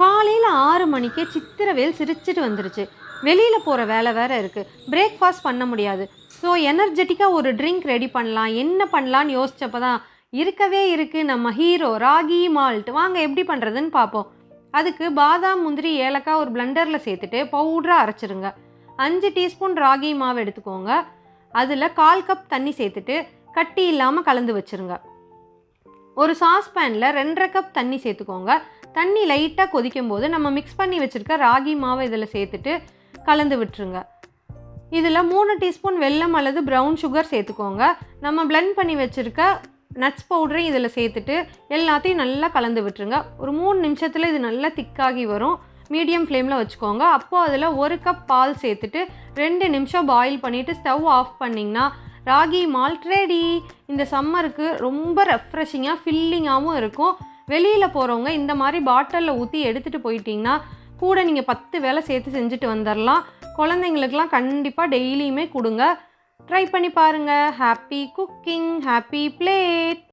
காலையில் 6 மணிக்கே சித்திரவேல் சிரிச்சிட்டு வந்துருச்சு. வெளியில் போகிற வேலை வேறு இருக்குது. பிரேக்ஃபாஸ்ட் பண்ண முடியாது. ஸோ எனர்ஜெட்டிக்காக ஒரு ட்ரிங்க் ரெடி பண்ணலாம். என்ன பண்ணலான்னு யோசிச்சப்போ தான் இருக்கவே இருக்குது நம்ம ஹீரோ ராகி மால்ட். வாங்க எப்படி பண்ணுறதுன்னு பார்ப்போம். அதுக்கு பாதாம், முந்திரி, ஏலக்காய் ஒரு பிளெண்டரில் சேர்த்துட்டு பவுடராக அரைச்சிருங்க. 5 டீஸ்பூன் ராகி மாவு எடுத்துக்கோங்க. அதில் 1/4 கப் தண்ணி சேர்த்துட்டு கட்டி இல்லாமல் கலந்து வச்சுருங்க. ஒரு சாஸ்பேனில் 2.5 கப் தண்ணி சேர்த்துக்கோங்க. தண்ணி லைட்டாக கொதிக்கும் போது நம்ம மிக்ஸ் பண்ணி வச்சுருக்க ராகி மாவை இதில் சேர்த்துட்டு கலந்து விட்டுருங்க. இதில் 3 டீஸ்பூன் வெல்லம் அல்லது ப்ரௌன் சுகர் சேர்த்துக்கோங்க. நம்ம பிளெண்ட் பண்ணி வச்சுருக்க நட்ஸ் பவுடரையும் இதில் சேர்த்துட்டு எல்லாத்தையும் நல்லா கலந்து விட்டுருங்க. ஒரு 3 நிமிஷத்தில் இது நல்லா திக்காகி வரும். மீடியம் ஃப்ளேமில் வச்சுக்கோங்க. அப்போது அதில் 1 கப் பால் சேர்த்துட்டு 2 நிமிஷம் பாயில் பண்ணிவிட்டு ஸ்டவ் ஆஃப் பண்ணிங்கன்னா ராகி மால்ட் ரெடி. இந்த சம்மருக்கு ரொம்ப ரெஃப்ரெஷிங்காக ஃபில்லிங்காகவும் இருக்கும். வெளியில் போகிறவங்க இந்த மாதிரி பாட்டிலில் ஊற்றி எடுத்துகிட்டு போயிட்டிங்கன்னா கூட நீங்கள் 10 வேளை சேர்த்து செஞ்சுட்டு வந்துடலாம். குழந்தைங்களுக்கெல்லாம் கண்டிப்பாக டெய்லியுமே கொடுங்க. ட்ரை பண்ணி பாருங்கள். Happy cooking, happy plate.